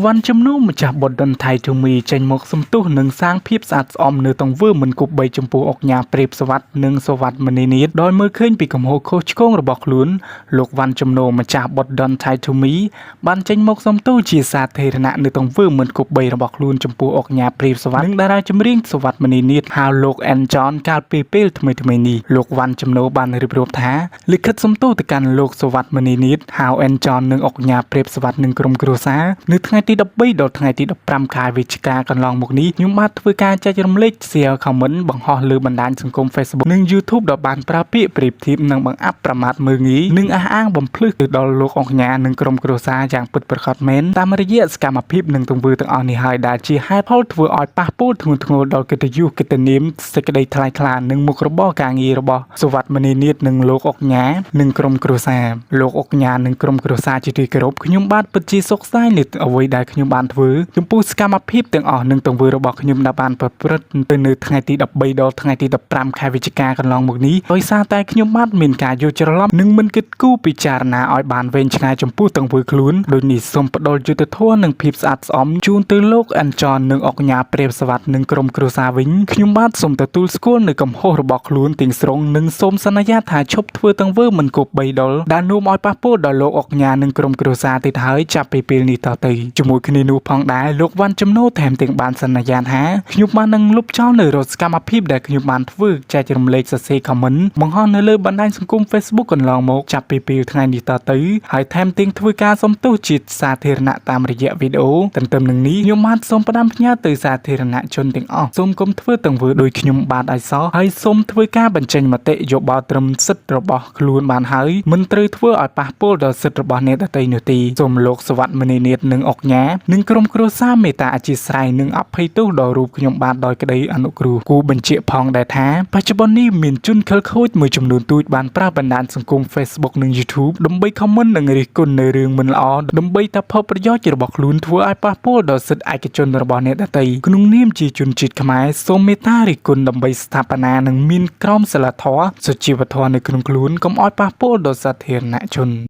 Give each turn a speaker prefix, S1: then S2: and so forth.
S1: วันจำนวนมาจากบทดนไทยทูมีใจหมกสมตุหนึ่งสร้างเพียบสะอาดอมเนื้อตองเวอร์มันกุบใบจมพูออกยาเปรียบสวัสดหนึ่งสวัสดมันนิดโดยเมื่อขึ้นปีกมโหโคชโกงระบอกลุ้นโลกวันจำนวนมาจากบทดนไทยทูมีบันใจหมกสมตุจีสาเทระเนื้อตองเวอร์มันกุบใบระบอกลุ้นจมพูออกยาเปรียบสวัสดหนึ่งดาราจำเรียงสวัสดมันนิดฮาวโลกแอนจอนการเปเปิลทำไมนี้โลกวันจำนวนบันริบรวบท้าลิขิตสมตุตะการโลกสวัสดมันนิดฮาวแอนจอนหนึ่งออกยาเปรียบสวัสดหนึ่งกรมกรุษาหนึ่งไงที่ดับเบิลดอทไงที่ดับปรำคายวิชการกันลองหมกนี้ยุ่งมาทวีการใจจำเล็กเสียคอมเมนต์บังฮอหรือบรรดาสังคมเฟซบุ๊กหนึ่งยูทูบดอกบานปราปีเปรียบทีมหนึ่งบังอัพประมาทมืองี้หนึ่งอ้างบ่มพลึกดอลโลกออกงานหนึ่งกรมกรุษาอย่างปิดประคอดเมนตามระยะสกามาพิบหนึ่งตรงมือตรงออนิไฮดาจีให้พอลทวีออยปะปูดทุงดอลกิตยูกิตนิมสกเดย์ทลายคลานหนึ่งมุกระบอกางอีระบอสวัสดิ์มณีนิดหนึ่งโลกออกงานหนึ่งกรมกรุษาโลกออกงานหนึ่งกรมกรุษาจิตวิกรบขยุมบาดปจีสกไซนิดเอาไว้ได้ขยุมบานทวีจุมปูสกามาพิบទាំងអស់នឹងទង្វើរបស់ខ្ញុំđãបានប្រព្រឹត្តទៅនៅថ្ងៃទី13ដល់ថ្ងៃទី15ខែវិច្ឆិកាកន្លងមកនេះដោយសារតែខ្ញុំបានមានការយល់ច្រឡំនិងមិនគិតគូរពិចារណាឲ្យបានវែងឆ្ងាយចំពោះទង្វើខ្លួនដូចនេះសូមផ្ដល់យុត្តិធម៌និងភាពស្អាតស្អំជូនទៅលោកអាន់ចននិងអុកញ៉ាព្រាបសវត្ថនិងក្រុមគ្រួសារវិញខ្ញុំបាទសូមទទួលស្គាល់នៅកំហុសរបស់ខ្លួនទាំងស្រុងនិងសូមសន្យាថាឈប់ធ្វើទង្វើមិនគប់បីដុលដែលនាំឲ្យប៉ះពាល់ដល់លោកអុកញ៉ានិងក្រុមគ្រួសារទៀតហើយចាប់ពីពេលនេះតទៅជាមួយគ្នានោះផងដែរលោកវ៉ាន់ចំណូថែមទាំងបានសន្យាថាខ្ញុំបាននឹងលុបចោលនៅរសកម្មភាពដែលខ្ញុំបានធ្វើចែករំលែកសរសេរខមមិនបង្ហោះនៅលើបណ្ដាញសង្គម Facebook កន្លងមកចាប់ពីពេលថ្ងៃនេះតទៅហើយថែមទាំងធ្វើការសុំទោសជាសាធារណៈតាមរយៈវីដេអូទន្ទឹមនឹងនេះខ្ញុំបានសូមផ្ដាំផ្ញើទៅសាធារណជនទាំងអស់សូមកុំធ្វើទង្វើដោយខ្ញុំបាទឲ្យសោះហើយសូមធ្វើការបញ្ចេញមតិយោបល់ត្រឹមសិទ្ធិរបស់ខ្លួនបានហើយមិនត្រូវធ្វើឲ្យប៉ះពាល់ដល់សិទ្ធិរបស់អ្នកដទៃនោះទេសូមលោកសវត្ថមនីនាថនិងអុកញ៉ានិងក្រុមគ្រួសារមេត្តាអធិស្ឋាននិងអភ័យទោសដល់រូបខ្ញុំបាទដោយក្តីអនុគ្រោះគូបញ្ជាក់ផងដែរថាបច្ចុប្បន្ននេះមានជនខិលខូចមួយចំនួនទូចបានប្រើបណ្ដាញសង្គម Facebook និង YouTube ដើម្បីខមមិននិងរិះគន់នៅរឿងមិនល្អដើម្បីតែផលប្រយោជន៍របស់ខ្លួនធ្វើឲ្យប៉ះពាល់ដល់សិទ្ធិឯកជនរបស់អ្នកដទៃក្នុងនាមជាជនជាតិខ្មែរសូមមេត្តារិះគន់ដើម្បីស្ថាបនានិងមានក្រមសីលធម៌សុជីវធម៌នៅក្នុងខ្លួនកុំឲ្យប៉ះពាល់ដល់សាធារណជន